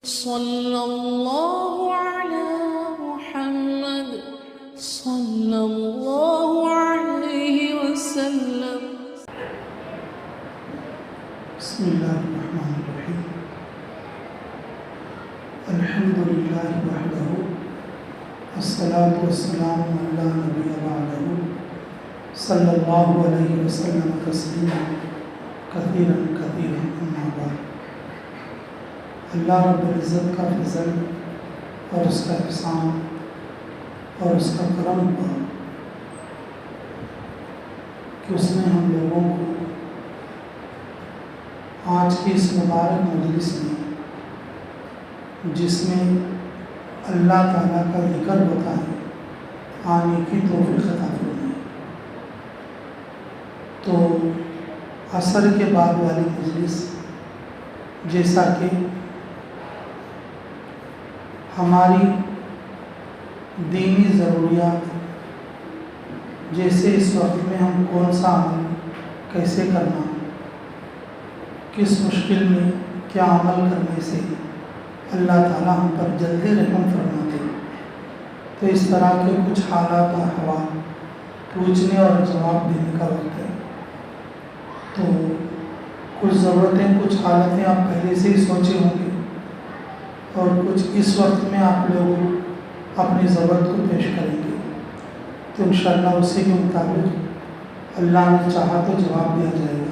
صلی اللہ علی محمد صلی اللہ علیہ وسلم۔ بسم اللہ الرحمن الرحیم۔ الحمد للہ وحدہ والصلاة والسلام علی نبی بعدہ صلی اللہ علیہ وسلم تسلیما کثیرا کثیرا اما بعد۔ اللہ رب العزت کا فضل اور اس کا احسان اور اس کا کرم ہوا کہ اس نے ہم لوگوں کو آج کی اس مبارک مجلس میں، جس میں اللہ تعالیٰ کا ذکر ہوتا ہے، آنے کی توفیق عطا فرمائے۔ تو عصر کے بعد والی مجلس، جیسا کہ ہماری دینی ضروریات، جیسے اس وقت میں ہم کون سا عمل کیسے کرنا، کس مشکل میں کیا عمل کرنے سے اللہ تعالیٰ ہم پر جلدی رحم فرماتے، تو اس طرح کے کچھ حالات اور احوال پوچھنے اور جواب دینے کا وقت ہے۔ تو کچھ ضرورتیں، کچھ حالتیں آپ پہلے سے ہی سوچے ہوں گے، اور کچھ اس وقت میں آپ لوگ اپنی ضرورت کو پیش کریں گے، تو انشاءاللہ اسی کے مطابق اللہ نے چاہا تو جواب دیا جائے گا۔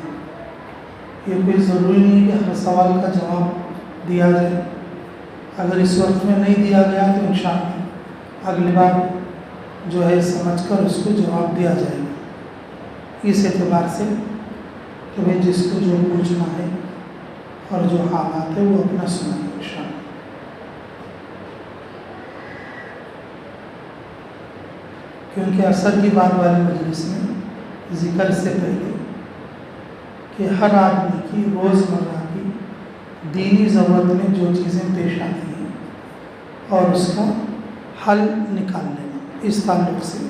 یہ کوئی ضروری نہیں کہ ہر سوال کا جواب دیا جائے۔ اگر اس وقت میں نہیں دیا گیا تو انشاءاللہ اگلی بار جو ہے سمجھ کر اس کو جواب دیا جائے گا، اس اعتبار سے کہ بھئی جس کو جو پوچھنا ہے اور جو حالات ہے وہ اپنا سنائیں انشاءاللہ۔ کیونکہ عصر کی بعد والی مجلس میں ذکر سے پہلے کہ ہر آدمی کی روزمرہ کی دینی ضرورت میں جو چیزیں پیش آتی ہیں اور اس کا حل نکال لینا، اس تعلق سے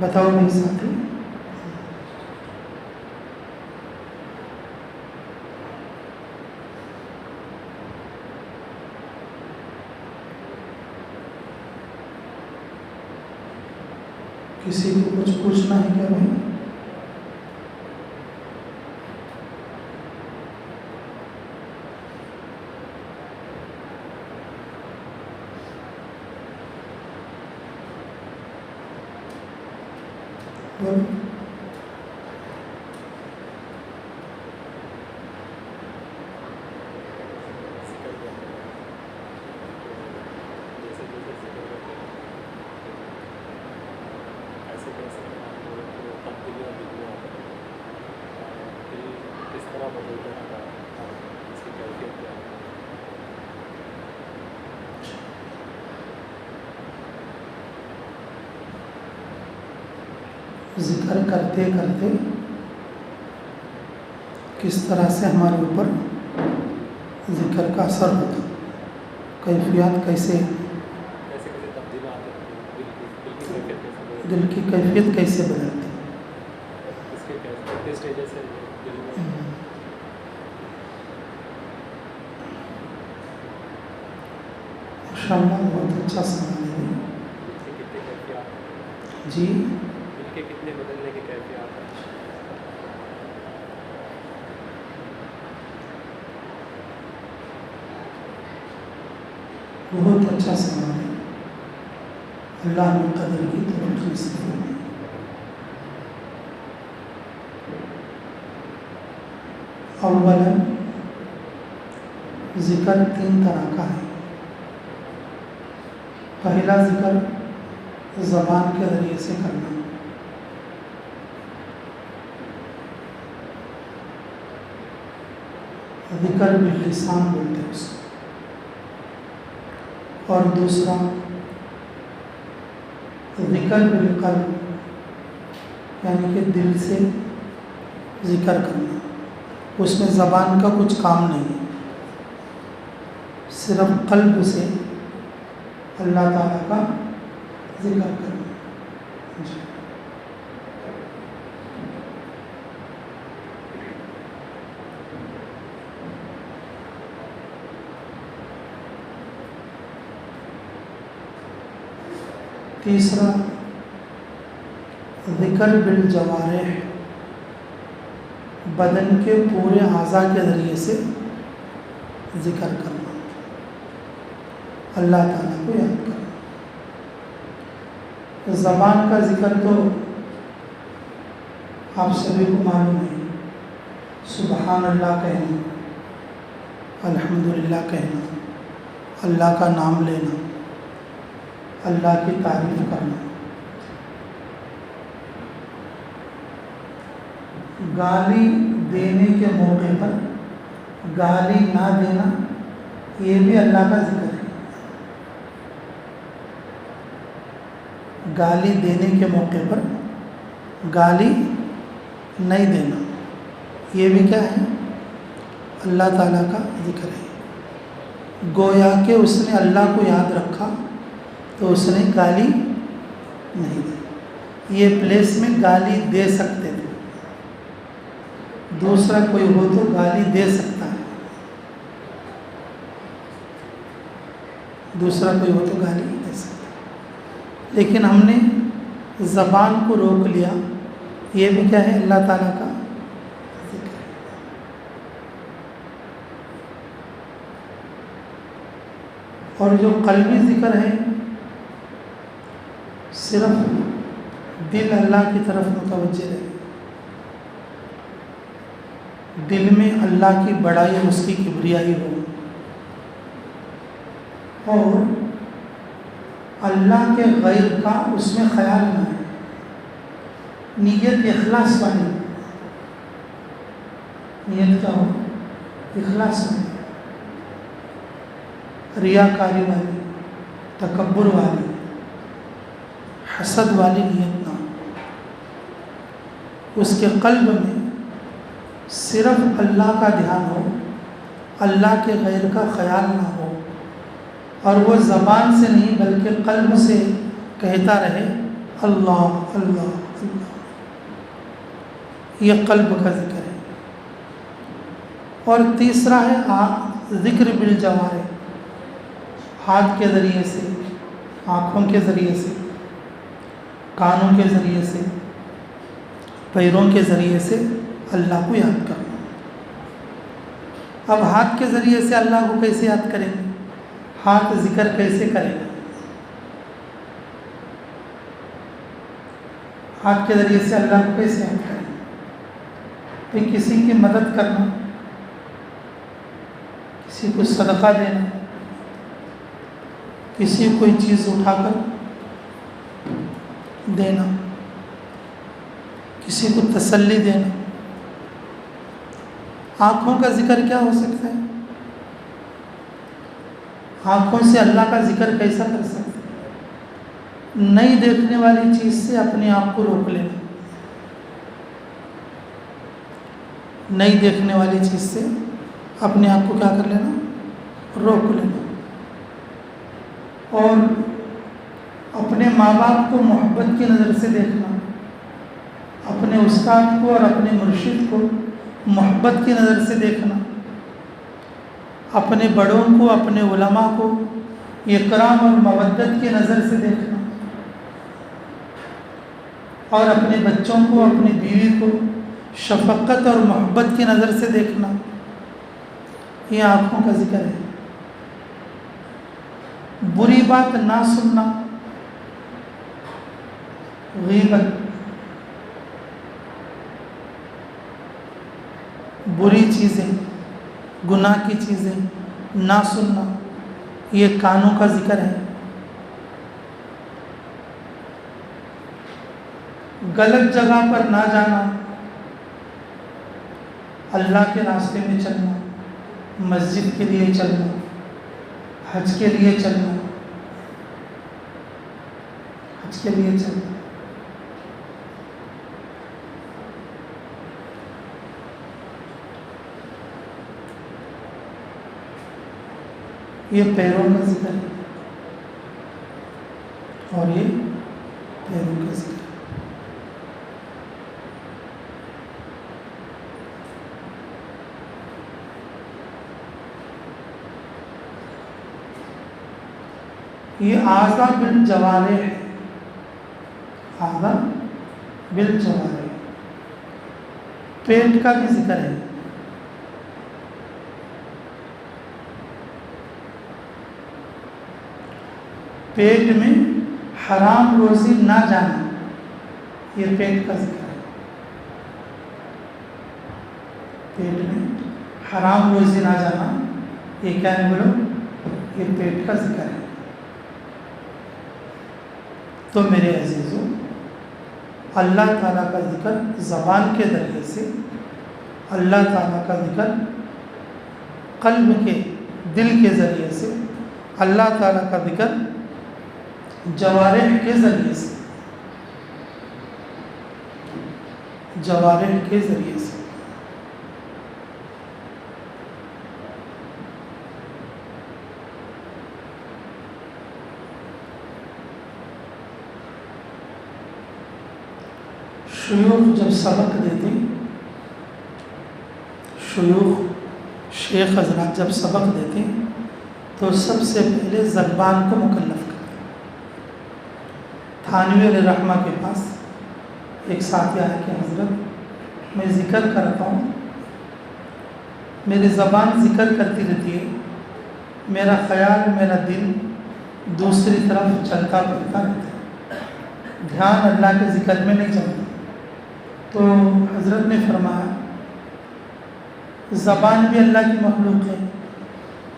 بتاؤ میرے ساتھی۔ کسی کو کچھ پوچھنا ہے کیا بھائی؟ ذکر کرتے کرتے کس طرح سے ہمارے اوپر ذکر کا اثر ہوتا، کیفیات کیسے، دل کی کیفیت کیسے بدلتی۔ ماشاءاللہ بہت اچھا سوال ہے جی۔ کتنے بدلنے کی کیفیات ہے؟ بہت اچھا سوال ہے، اللہ نے قدر کی توفیق نصیب فرمائے۔ اولا ذکر تین طرح کا ہے۔ پہلا ذکر زبان کے ذریعے سے کرنا، ذکر باللسان بولتے ہیں اس کو، اور دوسرا ذکر بالقلب، یعنی کہ دل سے ذکر کرنا، اس میں زبان کا کچھ کام نہیں ہے، صرف قلب سے اللہ تعالیٰ کا ذکر کرنا۔ جی تیسرا ذکر بالجوارح، بدن کے پورے اعضاء کے ذریعے سے ذکر کرنا، اللہ تعالیٰ کو یاد کرنا۔ زبان کا ذکر تو آپ سبھی کو معلوم ہے، سبحان اللہ کہنا، الحمدللہ کہنا، اللہ کا نام لینا، اللہ کی تعریف کرنا۔ گالی دینے کے موقع پر گالی نہ دینا، یہ بھی اللہ کا ذکر ہے۔ گالی دینے کے موقع پر گالی نہیں دینا، یہ بھی کیا ہے؟ اللہ تعالیٰ کا ذکر ہے۔ گویا کہ اس نے اللہ کو یاد رکھا تو اس نے گالی نہیں دی، یہ پلیس میں گالی دے سکتے تھے، دوسرا کوئی ہو تو گالی دے سکتا ہے، دوسرا کوئی ہو تو گالی دے سکتا ہے، لیکن ہم نے زبان کو روک لیا، یہ بھی کیا ہے؟ اللہ تعالیٰ کا ذکر ہے۔ اور جو قلبی ذکر ہے، صرف دل اللہ کی طرف متوجہ رہے، دل میں اللہ کی بڑائی اور اس کی کبریائی ہو، اور اللہ کے غیر کا اس میں خیال نہ ہے، نیت اخلاص والی، نیت کیا ہو؟ اخلاص والی، ریاکاری والی، تکبر والی، حسد والی نیت نہ ہو۔ اس کے قلب میں صرف اللہ کا دھیان ہو، اللہ کے غیر کا خیال نہ ہو، اور وہ زبان سے نہیں بلکہ قلب سے کہتا رہے اللہ اللہ اللہ، یہ قلب کا ذکر ہے۔ اور تیسرا ہے ذکر بالجوارح، ہاتھ کے ذریعے سے، آنکھوں کے ذریعے سے، کانوں کے ذریعے سے، پیروں کے ذریعے سے اللہ کو یاد کرنا۔ اب ہاتھ کے ذریعے سے اللہ کو کیسے یاد کریں گے؟ ہاتھ ذکر کیسے کرے گا؟ ہاتھ کے ذریعے سے اللہ کو کیسے یاد کریں؟ تو کسی کی مدد کرنا، کسی کو صدقہ دینا، کسی کو کوئی چیز اٹھا کر دینا، کسی کو تسلی دینا۔ آنکھوں کا ذکر کیا ہو سکتا ہے؟ آنکھوں سے اللہ کا ذکر کیسا کر سکتے ہیں؟ نہیں دیکھنے والی چیز سے اپنے آپ کو روک لینا، نہیں دیکھنے والی چیز سے اپنے آپ کو کیا کر لینا؟ روک لینا۔ اور اپنے ماں باپ کو محبت کی نظر سے دیکھنا، اپنے استاد کو اور اپنے مرشد کو محبت کی نظر سے دیکھنا، اپنے بڑوں کو، اپنے علماء کو اکرام اور مودت کی نظر سے دیکھنا، اور اپنے بچوں کو، اپنی بیوی کو شفقت اور محبت کی نظر سے دیکھنا، یہ آنکھوں کا ذکر ہے۔ بری بات نہ سننا، غیبت، بری چیزیں، گناہ کی چیزیں نہ سننا، یہ کانوں کا ذکر ہے۔ غلط جگہ پر نہ جانا، اللہ کے راستے میں چلنا، مسجد کے لیے چلنا، حج کے لیے چلنا، حج کے لیے چلنا۔ یہ پیروں کا ذکر ہے، اور یہ پیروں کا ذکر ہے۔ یہ اعضاء بالجوارح ہے، ھذا بالجوارح. پیٹ کا بھی ذکر ہے. پیٹ میں حرام روزی نہ جانا، یہ پیٹ کا ذکر ہے. پیٹ میں حرام روزی نہ جانا، یہ کیا ہے بولو؟ یہ پیٹ کا ذکر ہے. تو میرے عزیزوں، اللہ تعالیٰ کا ذکر زبان کے ذریعے سے، اللہ تعالیٰ کا ذکر قلب کے دل کے ذریعے سے، اللہ تعالیٰ کا ذکر جوارح کے ذریعے سے، جوارح کے ذریعے سے. شیوخ جب سبق دیتے، شیوخ شیخ حضرات جب سبق دیتے تو سب سے پہلے زبان کو مکلف کرتے. تھانوی علیہ رحمہ کے پاس ایک ساتھی آیا کہ حضرت میں ذکر کرتا ہوں، میری زبان ذکر کرتی رہتی ہے، میرا خیال میرا دل دوسری طرف چلتا پھرتا رہتا ہے، دھیان اللہ کے ذکر میں نہیں چلتا. تو حضرت نے فرمایا زبان بھی اللہ کی مخلوق ہے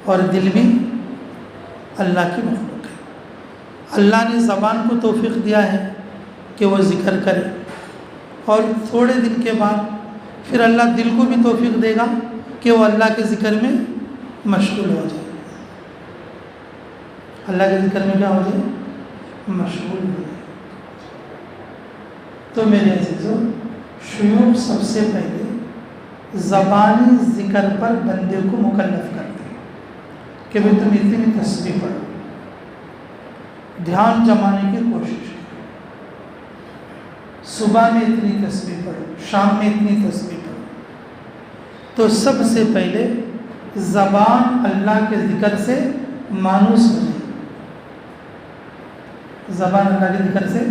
اور دل بھی اللہ کی مخلوق ہے. اللہ نے زبان کو توفیق دیا ہے کہ وہ ذکر کرے، اور تھوڑے دن کے بعد پھر اللہ دل کو بھی توفیق دے گا کہ وہ اللہ کے ذکر میں مشغول ہو جائے. اللہ کے ذکر میں کیا ہو جائے؟ مشغول ہو جائے. تو میرے عزیزوں، شیوخ سب سے پہلے زبانی ذکر پر بندے کو مکلف کرتے ہیں کہ بھئی تم اتنی تسبیح پڑھو، دھیان جمانے کی کوشش کرو، صبح میں اتنی تسبیح پڑھو، شام میں اتنی تسبیح پڑھو. تو سب سے پہلے زبان اللہ کے ذکر سے مانوس ہو جائے، زبان اللہ کے ذکر سے.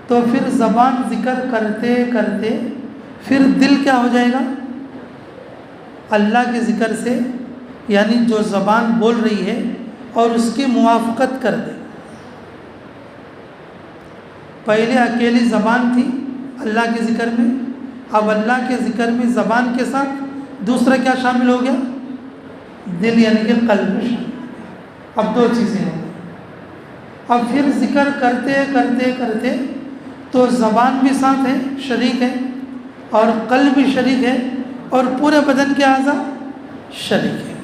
تو پھر زبان ذکر کرتے کرتے پھر دل کیا ہو جائے گا؟ اللہ کے ذکر سے، یعنی جو زبان بول رہی ہے اور اس کی موافقت کر دے. پہلے اکیلی زبان تھی اللہ کے ذکر میں، اب اللہ کے ذکر میں زبان کے ساتھ دوسرا کیا شامل ہو گیا؟ دل، یعنی کہ قلب شامل. اب دو چیزیں ہوں گی. اب پھر ذکر کرتے کرتے کرتے تو زبان بھی ساتھ ہے، شریک ہے، اور قلب بھی شریک ہے، اور پورے بدن کے اعضاء شریک ہے.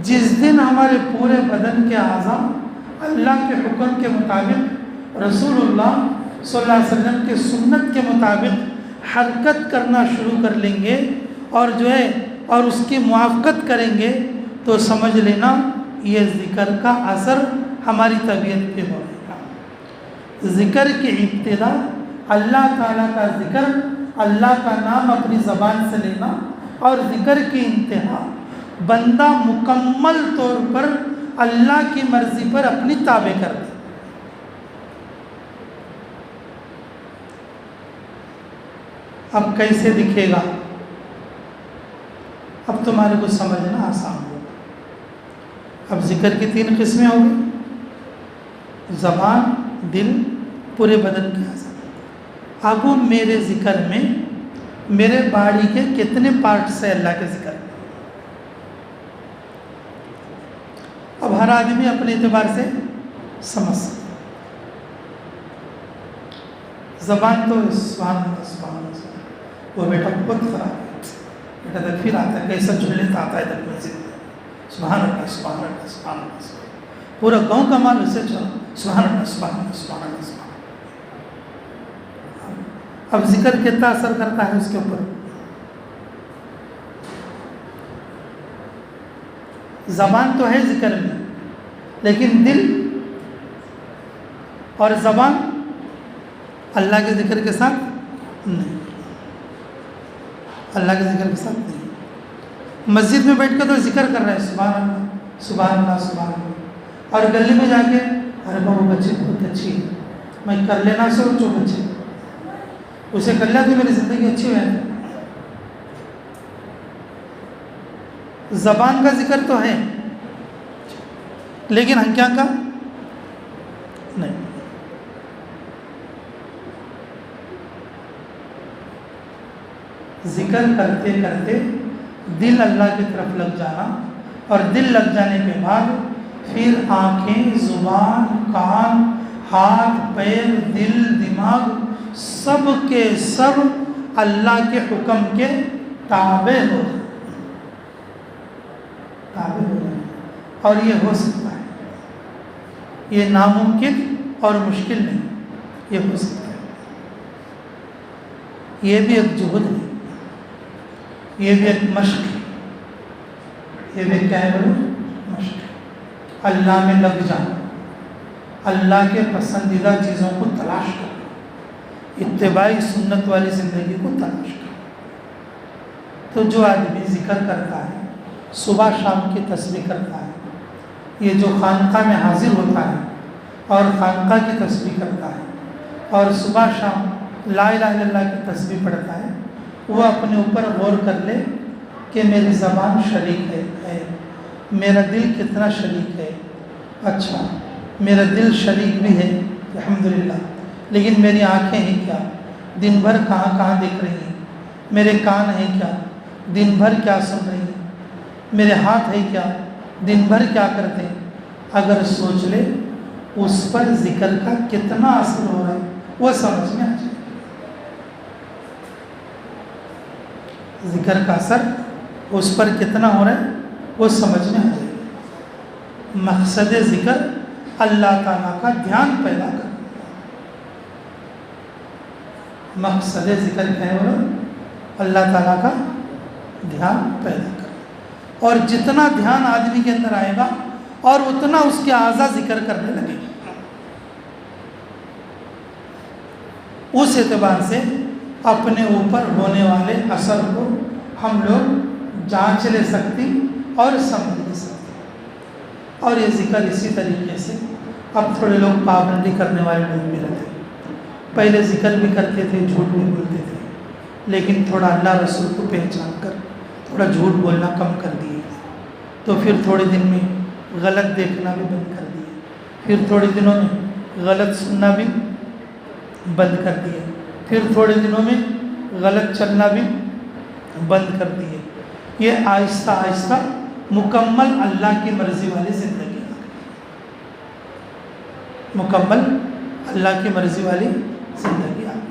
جس دن ہمارے پورے بدن کے اعضاء اللہ کے حکم کے مطابق، رسول اللہ صلی اللہ علیہ وسلم کے سنت کے مطابق حرکت کرنا شروع کر لیں گے اور جو ہے اور اس کی موافقت کریں گے، تو سمجھ لینا یہ ذکر کا اثر ہماری طبیعت پہ ہو گا. ذکر کی ابتدا اللہ تعالیٰ کا ذکر، اللہ کا نام اپنی زبان سے لینا، اور ذکر کی انتہا بندہ مکمل طور پر اللہ کی مرضی پر اپنی تابع کر دے. اب کیسے دکھے گا؟ اب تمہارے کو سمجھنا آسان ہوگا. اب ذکر کی 3 قسمیں ہو گئی، زبان، دل، پورے بدن کے اعضاء. اب میرے ذکر میں میرے باڈی کے کتنے پارٹس ہیں اللہ کے ذکر میں؟ اب ہر آدمی اپنے اعتبار سے سمجھ سکتا. زبان تو سبحان اللہ سبحان اللہ، وہ بیٹا بہت خراب ہے، بیٹا تکبیر آتا ہے، کیسا جھلتا آتا ہے تکبیر، سبحان اللہ سبحان اللہ سبحان اللہ، پورا گاؤں کا مال اسے چلا، سبحان اللہ سبحان اللہ سبحان اللہ سبحان اللہ. اب ذکر کتنا اثر کرتا ہے اس کے اوپر؟ زبان تو ہے ذکر میں، لیکن دل اور زبان اللہ کے ذکر کے ساتھ نہیں، اللہ کے ذکر کے ساتھ نہیں. مسجد میں بیٹھ کے تو ذکر کر رہے ہیں سبحان اللہ سبحان اللہ سبحان اللہ، اور گلی میں جا کے ارے بابو بچی بہت اچھی ہے، میں کر لینا سے اور چپ اچھے اسے کر لیا تو میری زندگی اچھی ہو جاتی. زبان کا ذکر تو ہے لیکن ہنکیاں کا نہیں. ذکر کرتے کرتے دل اللہ کی طرف لگ جانا اور دل لگ جانے کے بعد پھر آنکھیں، زبان، کان، ہاتھ، پیر، دل، دماغ سب کے سب اللہ کے حکم کے تابع ہو جائیں. اور یہ ہو سکتا ہے، یہ ناممکن اور مشکل نہیں، یہ ہو سکتا ہے. یہ بھی ایک جہد ہے، یہ بھی ایک مشق ہے، یہ بھی کیا ہے بولو مشق ہے. اللہ میں لگ جانا، اللہ کے پسندیدہ چیزوں کو تلاش کرنا، اتباعی سنت والی زندگی کو تلاش کرنا. تو جو آدمی ذکر کرتا ہے، صبح شام کی تسبیح کرتا ہے، یہ جو خانقاہ میں حاضر ہوتا ہے اور خانقاہ کی تسبیح کرتا ہے اور صبح شام لا الہ الا اللہ کی تسبیح پڑھتا ہے، وہ اپنے اوپر غور کر لے کہ میری زبان شریک ہے، میرا دل کتنا شریک ہے. اچھا میرا دل شریک بھی ہے الحمدللہ، لیکن میری آنکھیں ہیں کیا، دن بھر کہاں کہاں دیکھ رہی ہیں، میرے کان ہیں کیا، دن بھر کیا سن رہی ہیں، میرے ہاتھ ہیں کیا، دن بھر کیا کرتے ہیں. اگر سوچ لے اس پر ذکر کا کتنا اثر ہو رہا ہے وہ سمجھ میں آ جائے. ذکر کا اثر اس پر کتنا ہو رہا ہے وہ سمجھ میں آ جائے. مقصد ذکر اللہ تعالیٰ کا دھیان پیدا کرنا. مقصد ذکر کیا ہے بولو، اللہ تعالیٰ کا دھیان پیدا کرنا. اور جتنا دھیان آدمی کے اندر آئے گا اور اتنا اس کے اعضاء ذکر کرنے لگے گا. اس اعتبار سے اپنے اوپر ہونے والے اثر کو ہم لوگ جانچ لے سکتی اور سمجھ لے سکتے. اور یہ ذکر اسی طریقے سے اب تھوڑے لوگ پابندی کرنے والے لوگ بھی رہتے. پہلے ذکر بھی کرتے تھے، جھوٹ بھی بولتے تھے، لیکن تھوڑا اللہ رسول کو پہچان کر تھوڑا جھوٹ بولنا کم کر دیے. تو پھر تھوڑے دن میں غلط دیکھنا بھی بند کر دیے، پھر تھوڑے دنوں میں غلط سننا بھی بند کر دیے، پھر تھوڑے دنوں میں غلط چلنا بھی بند کر دیے. یہ آہستہ آہستہ مکمل اللہ کی مرضی والی زندگی آ گئی. مکمل اللہ کی مرضی والی زندگی آ گئی.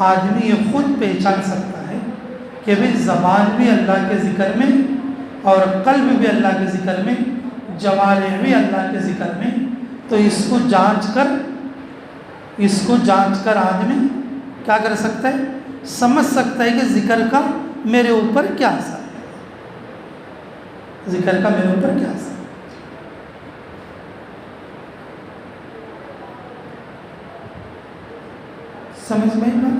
آدمی یہ خود پہچان سکتا ہے کہ بھی زبان بھی اللہ کے ذکر میں اور قلب بھی اللہ کے ذکر میں، جوارح بھی اللہ کے ذکر میں. تو اس کو جانچ کر آدمی کیا کر سکتا ہے، سمجھ سکتا ہے کہ ذکر کا میرے اوپر کیا اثر ہے، ذکر کا میرے اوپر کیا اثر ہے. سمجھ میں آئی بات؟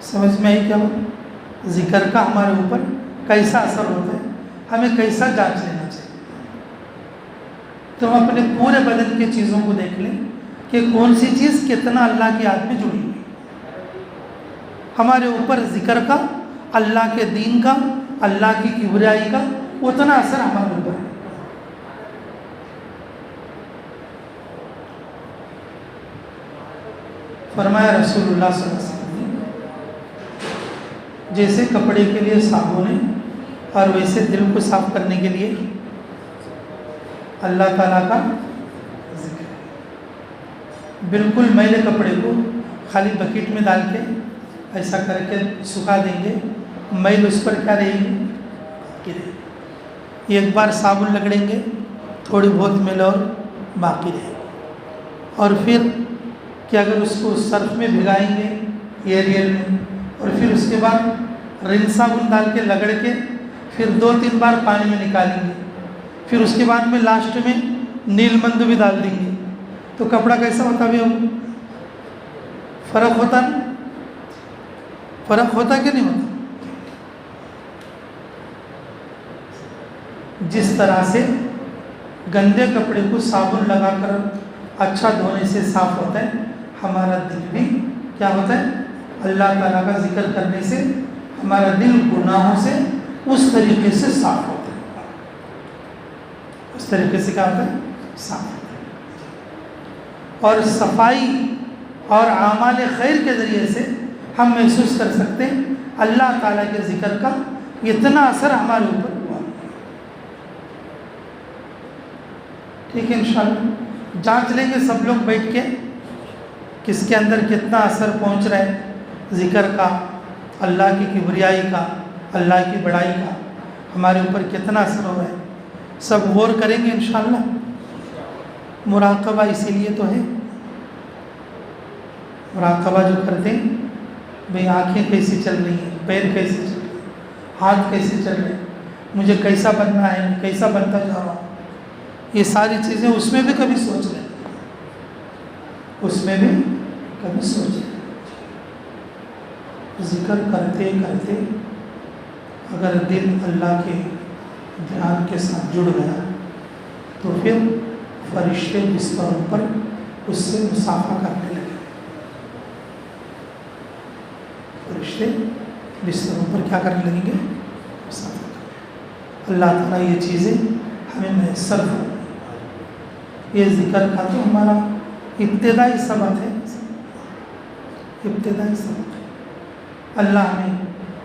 سمجھ میں آئی کیا بات؟ ذکر کا ہمارے اوپر کیسا اثر ہوتا ہے، ہمیں کیسا جانچ لینا چاہیے. تو ہم اپنے پورے بدن کی چیزوں کو دیکھ لیں کہ کون سی چیز کتنا اللہ کی یاد میں جڑی ہوئی. ہمارے اوپر ذکر کا، اللہ کے دین کا، اللہ کی کبریائی کا اتنا اثر ہمارے اوپر ہے. فرمایا رسول اللہ صلی اللہ علیہ وسلم نے، جیسے کپڑے کے لیے صابن ہے اور ویسے دل کو صاف کرنے کے لیے اللہ تعالیٰ کا ذکر ہے. بالکل میلے کپڑے کو خالی بکیٹ میں ڈال کے ایسا کر کے سکھا دیں گے، میل اس پر کیا رہے گی، ایک بار صابن رگڑیں گے تھوڑی بہت میل اور باقی رہے گی. اور پھر کہ اگر اس کو سرف میں بھگائیں گے ایریل میں اور پھر اس کے بعد رن صابن ڈال کے رگڑ کے پھر 2-3 بار پانی میں نکالیں گے، پھر اس کے بعد میں لاسٹ میں نیل مند بھی ڈال دیں گے، تو کپڑا کیسا ہوتا بھی ہوگا؟ فرق ہوتا نا؟ فرق ہوتا کہ نہیں ہوتا؟ جس طرح سے گندے کپڑے کو صابن لگا کر اچھا دھونے سے صاف ہوتا ہے، ہمارا دل بھی کیا ہوتا ہے؟ اللہ تعالیٰ کا ذکر کرنے سے ہمارا دل گناہوں سے اس طریقے سے صاف ہوتا ہے، اس طریقے سے کیا ہوتا ہے؟ صاف ہوتا ہے۔ اور صفائی اور اعمال خیر کے ذریعے سے ہم محسوس کر سکتے ہیں اللہ تعالیٰ کے ذکر کا اتنا اثر ہمارے اوپر ہوا۔ ٹھیک ہے، انشاءاللہ جانچ لیں گے سب لوگ بیٹھ کے کس کے اندر کتنا اثر پہنچ رہا ہے ذکر کا، اللہ کی کبریائی کا، اللہ کی بڑائی کا ہمارے اوپر کتنا اثر ہو رہا ہے، سب غور کریں گے انشاءاللہ۔ مراقبہ اسی لیے تو ہے، مراقبہ جو کرتے ہیں بھئی آنکھیں کیسی چل رہی ہیں، پیر کیسے چل رہے ہیں، ہاتھ کیسے چل رہے ہیں، مجھے کیسا بننا ہے، میں کیسا بنتا جا رہا ہوں، یہ ساری چیزیں اس میں بھی کبھی سوچ لیں، اس میں بھی کبھی سوچ لیں۔ ذکر کرتے کرتے اگر دل اللہ کے دھیان کے ساتھ جڑ گیا تو پھر فرشتے بستروں پر اس سے مسافہ کرنے لگے، فرشتے بستروں پر کیا کرنے لگیں گے؟ مسافہ کرنے۔ اللہ تعالیٰ یہ چیزیں ہمیں میسر ہو، یہ ذکر کا تو ہمارا ابتدائی سبق ہے، ابتدائی سبق ہے۔ اللہ ہمیں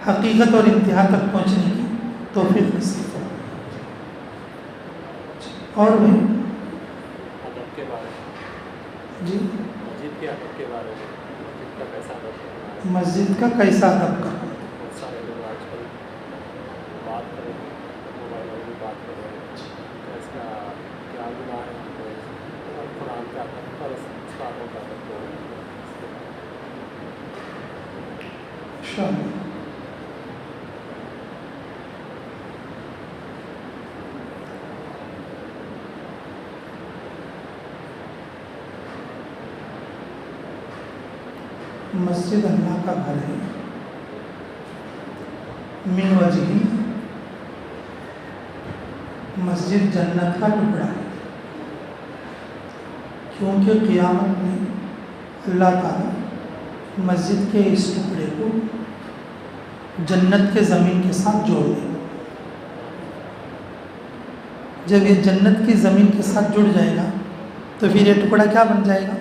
حقیقت اور انتہا تک پہنچنے کی توفیق نصیب فرمائے۔ اور بھی ادب کے بارے میں، جی مسجد کے ادب کے بارے میں، مسجد کا کیسا ادب کرنا ہے؟ مسجد کا کیسا ادب کرنا؟ بہت سارے لوگ آج کل بات کریں، موبائل میں بھی بات کر رہے ہیں، تو اس کا کیا گناہ ہے؟ اور قرآن کا ادب پر استادوں کا ادب کو انشاءاللہ۔ مسجد اللہ کا گھر ہے، من وجہ مسجد جنت کا ٹکڑا ہے، کیونکہ قیامت میں اللہ تعالیٰ مسجد کے اس ٹکڑے کو جنت کے زمین کے ساتھ جوڑ دے۔ جب یہ جنت کی زمین کے ساتھ جڑ جائے گا تو پھر یہ ٹکڑا کیا بن جائے گا؟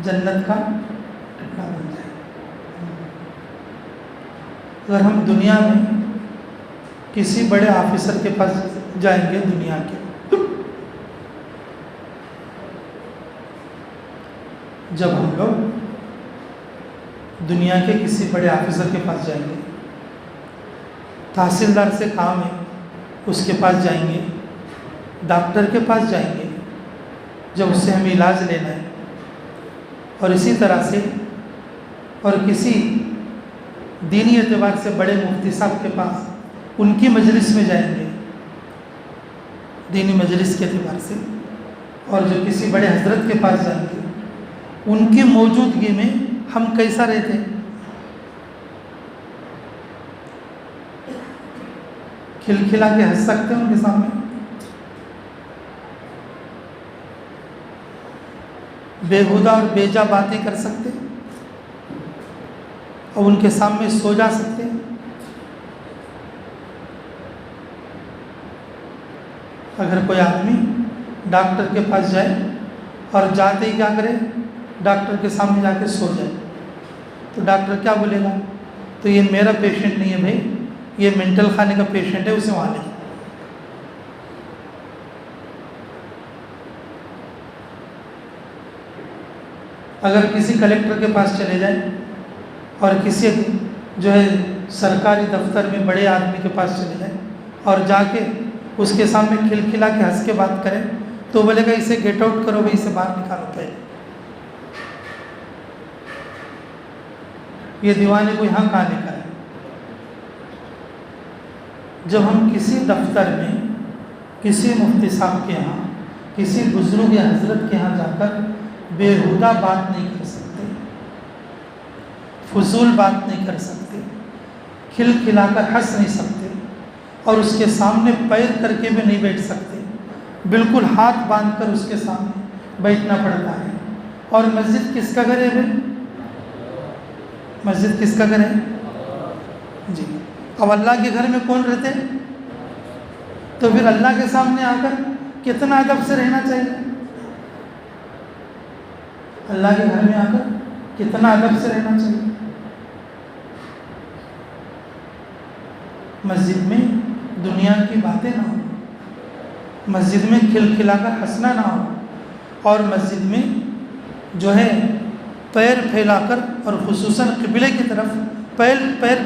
جنت کا ٹکڑا بن جائے گا۔ اگر ہم دنیا میں کسی بڑے آفیسر کے پاس جائیں گے، دنیا کے، جب ہم لوگ دنیا کے کسی بڑے آفیسر کے پاس جائیں گے، تحصیلدار سے کام ہے اس کے پاس جائیں گے، ڈاکٹر کے پاس جائیں گے جب اس سے ہمیں علاج لینا ہے، اور اسی طرح سے اور کسی دینی اعتبار سے بڑے مفتی صاحب کے پاس ان کی مجلس میں جائیں گے دینی مجلس کے اعتبار سے، اور جو کسی بڑے حضرت کے پاس جائیں گے ان کی موجودگی میں ہم کیسا رہتے ہیں؟ کھلکھلا کے ہنس سکتے ہیں ان کے سامنے؟ بےہودہ اور بیجا باتیں کر سکتے ہیں اور ان کے سامنے سو جا سکتے ہیں؟ اگر کوئی آدمی ڈاکٹر کے پاس جائے اور جاتے ہی کیا کرے؟ ڈاکٹر کے سامنے جا کے سو جائے تو ڈاکٹر کیا بولے گا؟ تو یہ میرا پیشنٹ نہیں ہے بھائی، یہ مینٹل خانے کا پیشنٹ ہے، اسے وہاں لے۔ اگر کسی کلیکٹر کے پاس چلے جائیں اور کسی جو ہے سرکاری دفتر میں بڑے آدمی کے پاس چلے جائیں اور جا کے اس کے سامنے کھلکھلا کے ہنس کے بات کریں تو بولے گا اسے گیٹ آؤٹ کرو بھائی، اسے باہر نکالو پہلے، یہ دیوانے کو یہاں کہاں لے کر ہے۔ جب ہم کسی دفتر میں کسی مفتی صاحب کے یہاں کسی بزرگ یا حضرت کے یہاں جا کر بےہودہ بات نہیں کر سکتے، فضول بات نہیں کر سکتے، کھل کھلا کر ہنس نہیں سکتے، اور اس کے سامنے پیر کر کے بھی نہیں بیٹھ سکتے، بالکل ہاتھ باندھ کر اس کے سامنے بیٹھنا پڑتا ہے۔ اور مسجد کس کا گھر ہے بھائی؟ مسجد کس کا گھر ہے؟ جی۔ اب اللہ کے گھر میں کون رہتے ہیں؟ تو پھر اللہ کے سامنے آ کر کتنا ادب سے رہنا چاہیے؟ اللہ کے گھر میں آ کر کتنا ادب سے رہنا چاہیے؟ مسجد میں دنیا کی باتیں نہ ہو، مسجد میں کھل کھلا کر ہنسنا نہ ہو، اور مسجد میں جو ہے پیر پھیلا کر، اور خصوصاً قبلے کی طرف پیر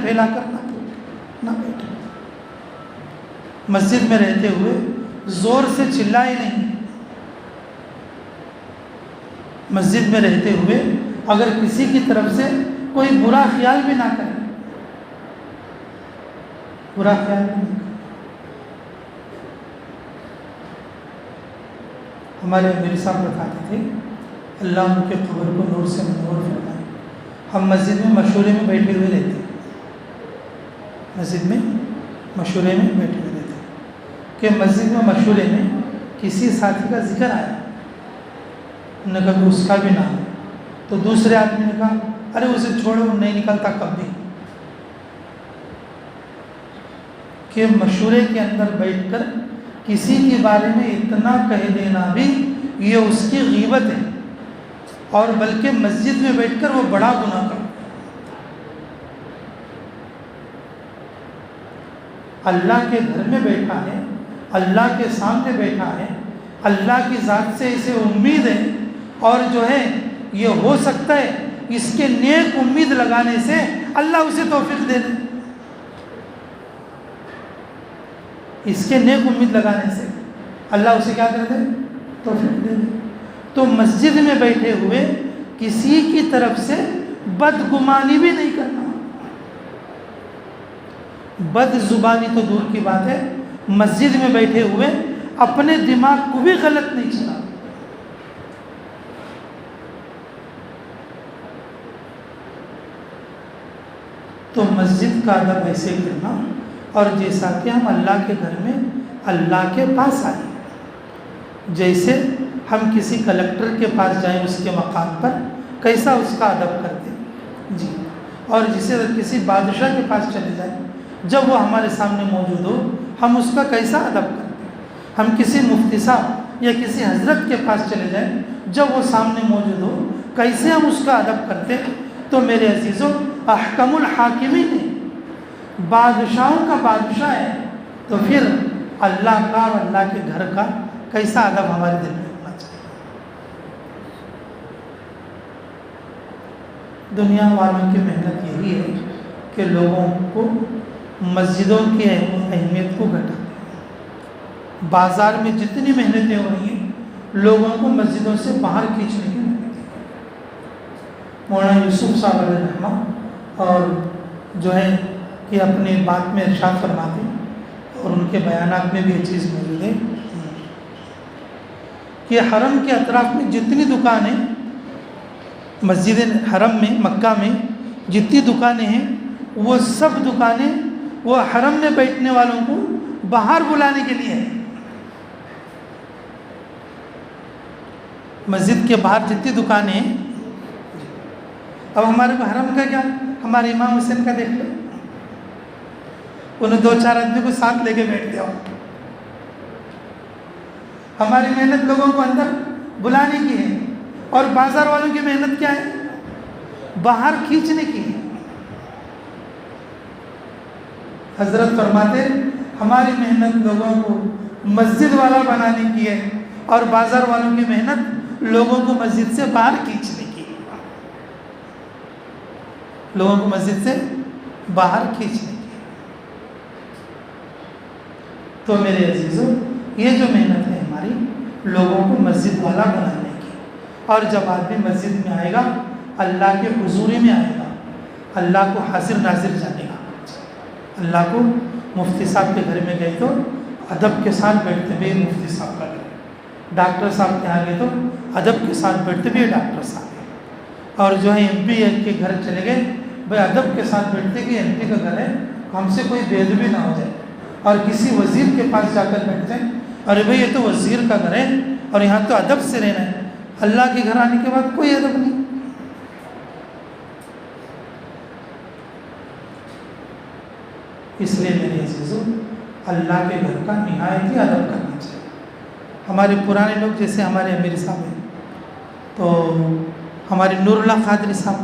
پھیلا کر نہ بیٹھے۔ مسجد میں رہتے ہوئے زور سے چلائے نہیں۔ مسجد میں رہتے ہوئے اگر کسی کی طرف سے کوئی برا خیال بھی نہ کرے، برا خیال بھی نہ کرے۔ ہمارے امیر صاحب بتاتے تھے، اللہ ان کے قبر کو نور سے منور فرمائے، ہم مسجد میں مشورے میں بیٹھے ہوئے رہتے ہیں، مسجد میں مشورے میں بیٹھے ہوئے رہتے ہیں کہ مسجد میں مشورے میں کسی ساتھی کا ذکر آیا، انہوں نے کہا کہ اس کا بھی نام ہے، تو دوسرے آدمی نے کہا ارے اسے چھوڑو، نہیں نکلتا کبھی۔ کہ مشورے کے اندر بیٹھ کر کسی کے بارے میں اتنا کہہ دینا بھی یہ اس کی غیبت ہے، اور بلکہ مسجد میں بیٹھ کر وہ بڑا گناہ کرتا۔ اللہ کے گھر میں بیٹھا ہے، اللہ کے سامنے بیٹھا ہے، اللہ کی ذات سے اسے امید ہے، اور جو ہے یہ ہو سکتا ہے اس کے نیک امید لگانے سے اللہ اسے توفیق دے دے، اس کے نیک امید لگانے سے اللہ اسے کیا کر دے؟ توفیق دے دے۔ تو مسجد میں بیٹھے ہوئے کسی کی طرف سے بدگمانی بھی نہیں کرنا، بد زبانی تو دور کی بات ہے، مسجد میں بیٹھے ہوئے اپنے دماغ کو بھی غلط نہیں چلانا۔ تو مسجد کا ادب ایسے کرنا، اور جیسا کہ ہم اللہ کے گھر میں اللہ کے پاس آئیں، جیسے ہم کسی کلکٹر کے پاس جائیں اس کے مقام پر کیسا اس کا ادب کرتے ہیں جی، اور جسے کسی بادشاہ کے پاس چلے جائیں جب وہ ہمارے سامنے موجود ہو ہم اس کا کیسا ادب کرتے ہیں، ہم کسی مفتی صاحب یا کسی حضرت کے پاس چلے جائیں جب وہ سامنے موجود ہو کیسے ہم اس کا ادب کرتے ہیں۔ تو میرے عزیزوں، احکم الحاکمین ہے، بادشاہوں کا بادشاہ ہے، تو پھر اللہ کا اور اللہ کے گھر کا کیسا ادب ہمارے دل میں ہونا چاہیے۔ دنیا والوں کی محنت یہی ہے کہ لوگوں کو مسجدوں کی اہمیت کو گھٹا دیں۔ بازار میں جتنی محنتیں ہو رہی ہیں لوگوں کو مسجدوں سے باہر کھینچنے کی محنت ہے۔ مولانا یوسف صاحب علیہ الرحمہ اور جو ہے کہ اپنی بات میں ارشاد فرماتے ہیں، اور ان کے بیانات میں بھی یہ چیز موجود ہے کہ حرم کے اطراف میں جتنی دکانیں، مسجد حرم میں مکہ میں جتنی دکانیں ہیں وہ سب دکانیں وہ حرم میں بیٹھنے والوں کو باہر بلانے کے لیے ہیں۔ مسجد کے باہر جتنی دکانیں ہیں، اب ہمارے کو حرم کا کیا، ہمارے امام حسین کا دیکھ لو، انہیں 2-4 آدمی کو ساتھ لے کے بیٹھتے ہو۔ ہماری محنت لوگوں کو اندر بلانے کی ہے، اور بازار والوں کی محنت کیا ہے؟ باہر کھینچنے کی ہے۔ حضرت فرماتے ہماری محنت لوگوں کو مسجد والا بنانے کی ہے، اور بازار والوں کی محنت لوگوں کو مسجد سے باہر کھینچنے کی ہے، لوگوں کو مسجد سے باہر کھینچنے کی۔ تو میرے عزیزوں، یہ جو محنت ہے ہماری لوگوں کو مسجد والا بنانے کی، اور جب آدمی مسجد میں آئے گا اللہ کے حضوری میں آئے گا، اللہ کو حاضر ناظر جانے گا۔ اللہ کو مفتی صاحب کے گھر میں گئے تو ادب کے ساتھ بیٹھتے بھی مفتی صاحب کا گھر، ڈاکٹر صاحب کے یہاں گئے تو ادب کے ساتھ بیٹھتے بھی ڈاکٹر صاحب، اور جو ہے ایم پی کے گھر چلے گئے بھائی ادب کے ساتھ بیٹھتے کہ ایم پی کا گھر ہے ہم سے کوئی بے ادبی نہ ہو جائے، اور کسی وزیر کے پاس جا کر بیٹھ جائیں، ارے بھائی یہ تو وزیر کا گھر ہے اور یہاں تو ادب سے رہنا ہے، اللہ کے گھر آنے کے بعد کوئی ادب نہیں۔ اس لیے میرے عزیزو، اللہ کے گھر کا نہایت ہی ادب کرنا چاہیے۔ ہمارے پرانے لوگ جیسے ہمارے امیر صاحب ہیں، تو ہمارے نور اللہ قادری صاحب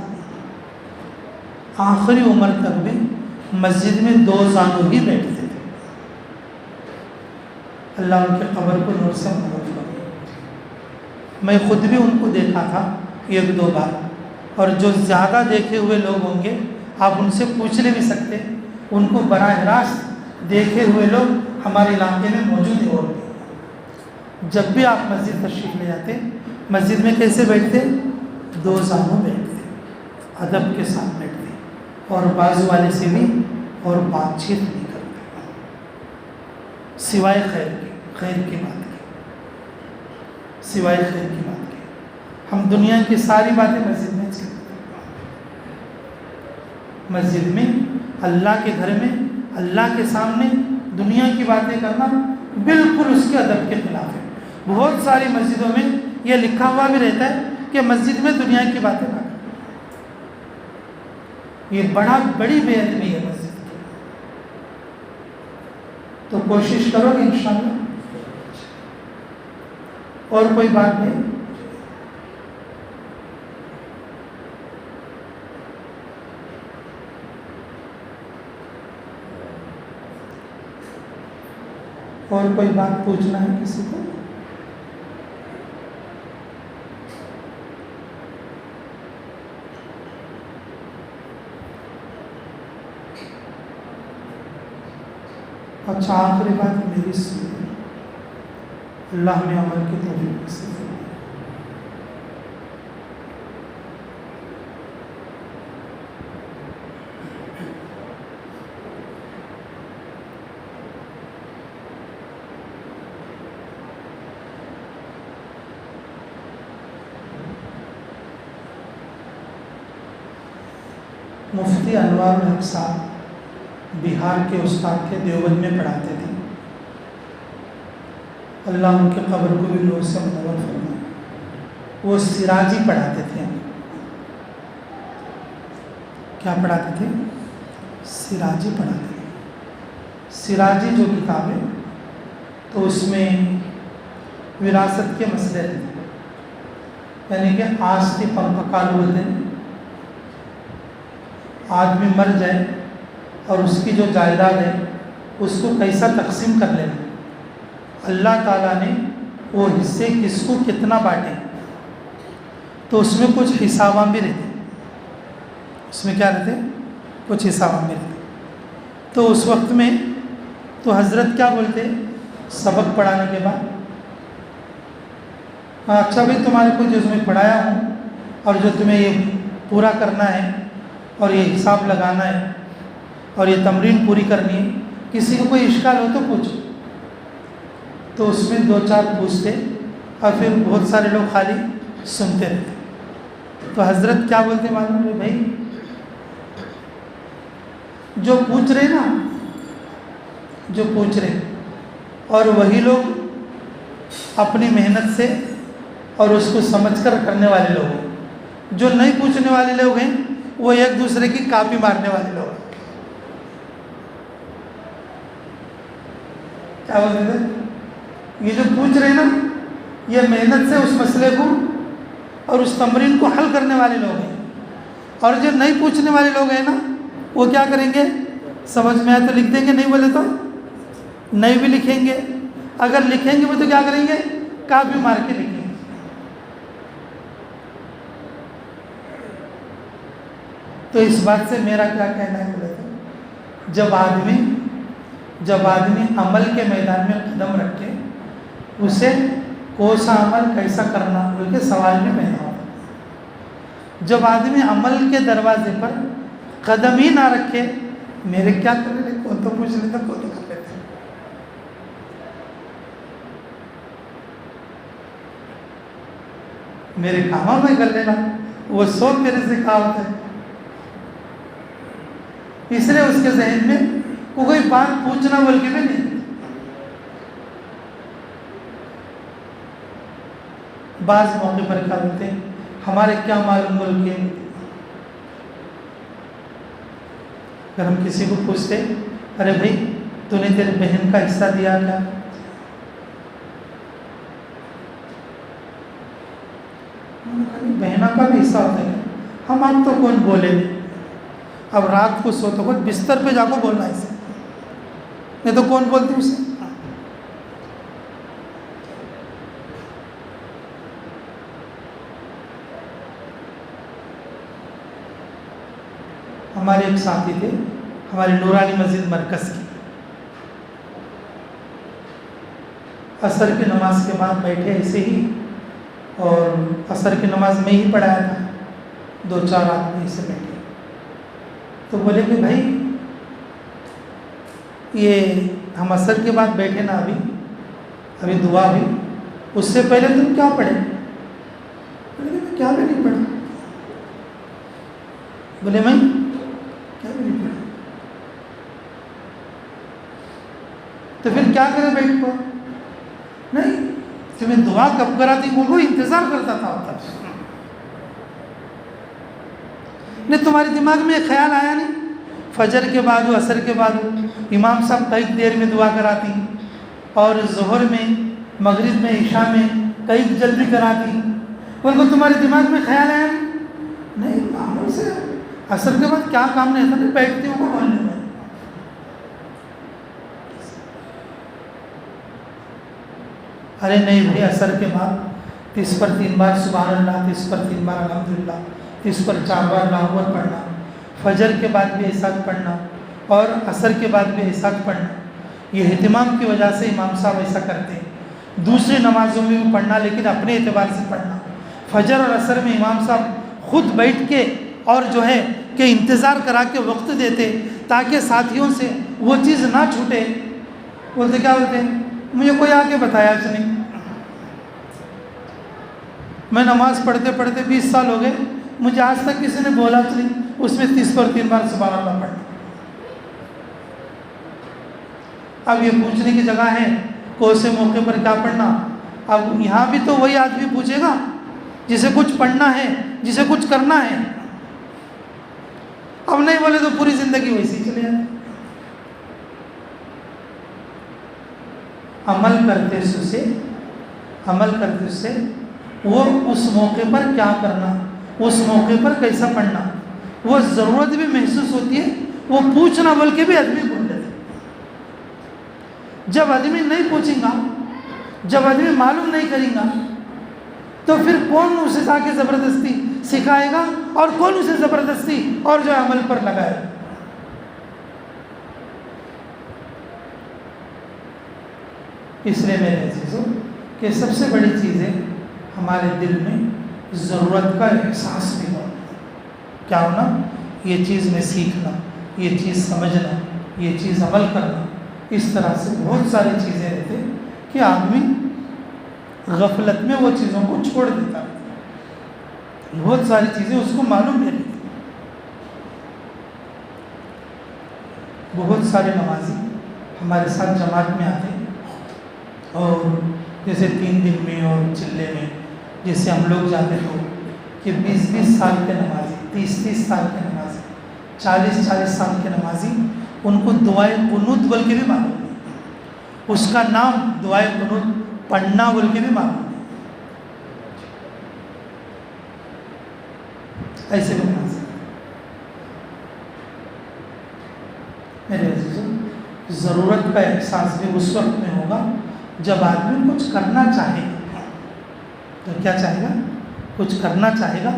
آخری عمر تک بھی مسجد میں 2 زانو ہی بیٹھتے تھے۔ اللہ ان کے قبر کو نور سے منور فرمائے۔ میں خود بھی ان کو دیکھا تھا 1-2 بار، اور جو زیادہ دیکھے ہوئے لوگ ہوں گے آپ ان سے پوچھ لے بھی سکتے، ان کو براہ راست دیکھے ہوئے لوگ ہمارے علاقے میں موجود ہیں۔ اور جب بھی آپ مسجد تشریف لے جاتے، مسجد میں کیسے بیٹھتے؟ 2 زانو بیٹھتے، ادب کے ساتھ بیٹھتے، اور بازو والے سے بھی اور بات چیت نہیں کرتے، سوائے خیر کی بات کی، سوائے خیر کی بات کی۔ ہم دنیا کی ساری باتیں مسجد میں کرتے ہیں۔ مسجد میں، اللہ کے گھر میں، اللہ کے سامنے دنیا کی باتیں کرنا بالکل اس کے ادب کے خلاف ہے۔ بہت ساری مسجدوں میں یہ لکھا ہوا بھی رہتا ہے کہ مسجد میں دنیا کی باتیں نہ کریں۔ یہ بڑی بے ادبی ہے مسجد کی۔ تو کوشش کرو گے انشاءاللہ؟ اور کوئی بات نہیں؟ اور کوئی بات پوچھنا ہے کسی کو؟ اچھا، آخری بات میری سنیے، اللہ میں عمل کی توفیق سے۔ مفتی انوار الحق صاحب بہار کے استاد کے دیوبند میں پڑھاتے تھے، اللہ ان کے قبر کو بھی نور سے منور فرمائے۔ وہ سراجی پڑھاتے تھے۔ کیا پڑھاتے تھے؟ سراجی پڑھاتے تھے۔ سراجی جو کتاب ہے تو اس میں وراثت کے مسئلے تھے، یعنی کہ آستی پنپکالو ہوتے ہیں، آدمی مر جائے اور اس کی جو جائیداد ہے اس کو کیسا تقسیم کر لینا، اللہ تعالیٰ نے وہ حصے کس کو کتنا بانٹے، تو اس میں کچھ حساباں بھی رہتے، اس میں کیا رہتے؟ کچھ حساباں بھی رہتے۔ تو اس وقت میں تو حضرت کیا بولتے سبق پڑھانے کے بعد؟ اچھا بھائی، تمہارے کو جو میں پڑھایا ہوں اور جو تمہیں یہ پورا کرنا ہے اور یہ حساب لگانا ہے اور یہ تمرین پوری کرنی ہے، کسی کو کوئی اشکال ہو تو پوچھو۔ تو اس میں 2-4 پوچھتے اور پھر بہت سارے لوگ خالی سنتے رہتے۔ تو حضرت کیا بولتے معلوم ہے بھائی، جو پوچھ رہے نا، جو پوچھ رہے اور وہی لوگ اپنی محنت سے اور اس کو سمجھ کر کرنے والے لوگ ہیں، جو نہیں پوچھنے والے لوگ ہیں وہ ایک دوسرے کی کاپی مارنے والے لوگ ہیں۔ کیا بولتے تھے؟ یہ جو پوچھ رہے ہیں نا، یہ محنت سے اس مسئلے کو اور اس تمرین کو حل کرنے والے لوگ ہیں، اور جو نہیں پوچھنے والے لوگ ہیں نا، وہ کیا کریں گے؟ سمجھ میں آئے تو لکھ دیں گے، نہیں بولے تو نہیں بھی لکھیں گے، اگر لکھیں گے وہ تو کیا کریں گے؟ کاپی مار کے لکھیں گے۔ تو اس بات سے میرا کیا کہنا ہے بولے تو، جب آدمی عمل کے میدان میں قدم رکھے، اسے کون سا عمل کیسا کرنا بول کے سوال میں پیدا ہوتا۔ جب آدمی عمل کے دروازے پر قدم ہی نہ رکھے، میرے کیا کر لے، کون تو پوچھ لیتا، کون تو کر لیتے۔ میرے کاموں میں کر لینا، وہ سب میرے سے کہا ہوتا ہے۔ اس لیے اس کے ذہن میں وہ کوئی بات پوچھنا بول کے بھی نہیں. بعض موقع پر کیا بولتے ہیں ہمارے کیا معلوم بول کے. اگر ہم کسی کو پوچھتے ارے بھائی تو نے تیرے بہن کا حصہ دیا کیا؟ بہنوں کا بھی حصہ ہوتا ہے. ہم آپ تو کون بولے. اب رات کو سو تو خود بستر پہ جا کو بولنا اسے نہیں تو کون بولتی اسے. ہمارے ایک ساتھی تھے ہماری نورانی مسجد مرکز کی. عصر کی نماز کے بعد بیٹھے ایسے ہی اور عصر کی نماز میں ہی پڑھایا تھا. 2-4 آدمی ایسے بیٹھے تو بولے کہ بھائی یہ ہم عصر کے بعد بیٹھے نا ابھی دعا ہوئی اس سے پہلے تم کیا پڑھے؟ بولے میں کیا بھی نہیں پڑھا. بولے میں کیا بھی نہیں پڑھا. تو پھر کیا کرے بیٹھ کو؟ نہیں تمہیں دعا کب کراتی وہ انتظار کرتا تھا ہوتا نہیں. تمہارے دماغ میں خیال آیا نہیں فجر کے بعد عصر کے بعد امام صاحب کئی دیر میں دعا کراتی اور ظہر میں مغرب میں عشاء میں کئی جلدی کراتی. ان کو تمہارے دماغ میں خیال آیا نہیں معمول سے عصر کے بعد کیا کام نہیں ایسا نہیں بیٹھتی ہوں کو بولنے میں. ارے نہیں بھائی عصر کے بعد 30 پر 3 بار سبحان اللہ 30 پر 3 بار الحمدللہ 30 پر 4 بار اللہ اکبر پڑھنا. فجر کے بعد بھی ایسا پڑھنا اور عصر کے بعد بھی ایسا پڑھنا. یہ اہتمام کی وجہ سے امام صاحب ایسا کرتے ہیں. دوسری نمازوں میں بھی پڑھنا لیکن اپنے اعتبار سے پڑھنا. فجر اور عصر میں امام صاحب خود بیٹھ کے اور جو ہے کہ انتظار کرا کے وقت دیتے تاکہ ساتھیوں سے وہ چیز نہ چھوٹے. بولتے کیا بولتے ہیں مجھے کوئی آ کے بتایا اس نے. میں نماز پڑھتے پڑھتے 20 سال ہو گئے مجھے آج تک کسی نے بولا تو نہیں اس میں 30 پر 3 بار سبحان اللہ پڑھنا. اب یہ پوچھنے کی جگہ ہے کون سے موقع پر کیا پڑھنا. اب یہاں بھی تو وہی آدمی پوچھے گا جسے کچھ پڑھنا ہے جسے کچھ کرنا ہے. اب نہیں بولے تو پوری زندگی ویسی ہی چلے جائے. عمل کرتے سے وہ اس موقع پر کیا کرنا اس موقع پر کیسا پڑھنا وہ ضرورت بھی محسوس ہوتی ہے. وہ پوچھنا بول کے بھی آدمی بھول جاتا ہے. جب آدمی نہیں پوچھیں گا جب آدمی معلوم نہیں کریں گا تو پھر کون اسے جا کے زبردستی سکھائے گا اور کون اسے زبردستی اور جو عمل پر لگائے گا. اس لیے میرے عزیزوں کہ سب سے بڑی چیز ہے ہمارے دل میں ضرورت کا احساس بھی ہونا. کیا ہونا؟ یہ چیز میں سیکھنا یہ چیز سمجھنا یہ چیز عمل کرنا. اس طرح سے بہت ساری چیزیں رہتے کہ آدمی غفلت میں وہ چیزوں کو چھوڑ دیتا ہے. بہت ساری چیزیں اس کو معلوم نہیں رہتی. بہت سارے نمازی ہمارے ساتھ جماعت میں آتے ہیں اور جیسے 3 دن میں اور چلے میں جیسے ہم لوگ جاتے تو کہ 20 سال کے نمازی 30 سال کے نمازی 40 سال کے نمازی ان کو دعائے قنوت بول کے بھی معلوم نہیں. اس کا نام دعائے قنوت پڑھنا بول کے بھی معلوم نہیں. ایسے بھی نمازی میرے عزیزوں ضرورت کا احساس بھی اس وقت میں ہوگا جب آدمی کچھ کرنا چاہے گا. تو کیا چاہے گا؟ کچھ کرنا چاہے گا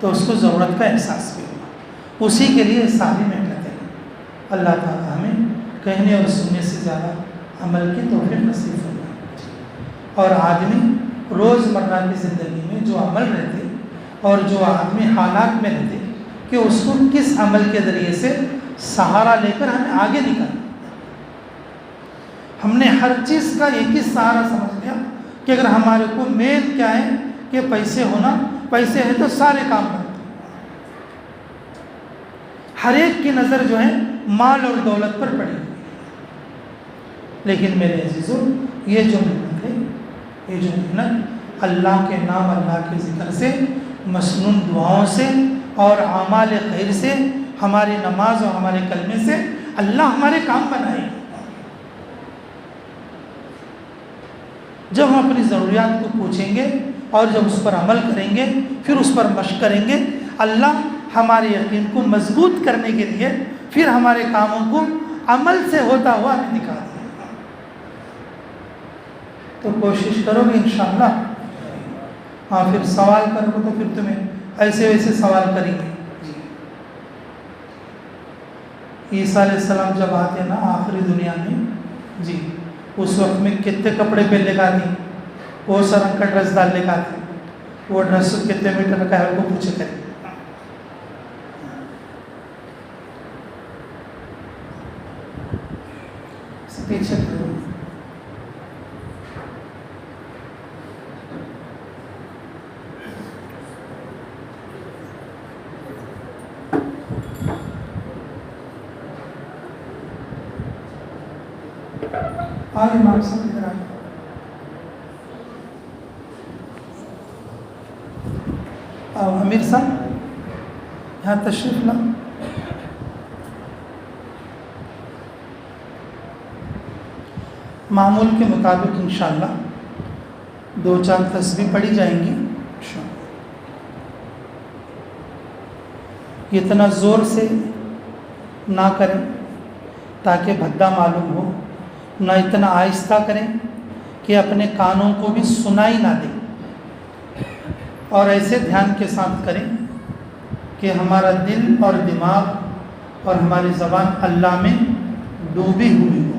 تو اس کو ضرورت کا احساس بھی ہوگا. اسی کے لیے ساری محنتیں ہیں. اللہ تعالیٰ ہمیں کہنے اور سننے سے زیادہ عمل کی توفیق نصیب فرمائے. اور آدمی روزمرہ کی زندگی میں جو عمل رہتے اور جو آدمی حالات میں رہتے کہ اس کو کس عمل کے ذریعے سے سہارا لے کر ہمیں آگے نکلنا. ہم نے ہر چیز کا ایک ہی سہارا سمجھ لیا کہ اگر ہمارے کو مین کیا ہے کہ پیسے ہونا. پیسے ہیں تو سارے کام کرتے. ہر ایک کی نظر جو ہے مال اور دولت پر پڑی. لیکن میرے عزیزوں یہ جو محنت ہے، یہ جو محنت اللہ کے نام، اللہ کے ذکر سے، مسنون دعاؤں سے اور اعمال خیر سے، ہماری نماز اور ہمارے کلمے سے اللہ ہمارے کام بنائے. جب ہم اپنی ضروریات کو پوچھیں گے اور جب اس پر عمل کریں گے، پھر اس پر مشق کریں گے، اللہ ہمارے یقین کو مضبوط کرنے کے لیے پھر ہمارے کاموں کو عمل سے ہوتا ہوا ہمیں دکھا دیں گے. تو کوشش کرو گے انشاءاللہ. ہاں پھر سوال کرو گے تو پھر تمہیں ایسے ویسے سوال کریں گے. عیسیٰ علیہ السلام جب آتے نا آخری دنیا میں، جی اس وقت میں کتنے کپڑے پہن لے آتی، وہ سا رنگ کا ڈریس ڈال لے آتی، وہ ڈریس کتنے میٹر کا ہے وہ پوچھے کریں. پیچھے آگے امام صاحب ادھر آئے. امیر صاحب یہاں تشریف لا. معمول کے مطابق انشاءاللہ 2-4 تسبیح پڑھی جائیں گی. اتنا زور سے نہ کریں تاکہ بھدا معلوم ہو، نہ اتنا آہستہ کریں کہ اپنے کانوں کو بھی سنائی نہ دیں، اور ایسے دھیان کے ساتھ کریں کہ ہمارا دل اور دماغ اور ہماری زبان اللہ میں ڈوبی ہوئی ہو.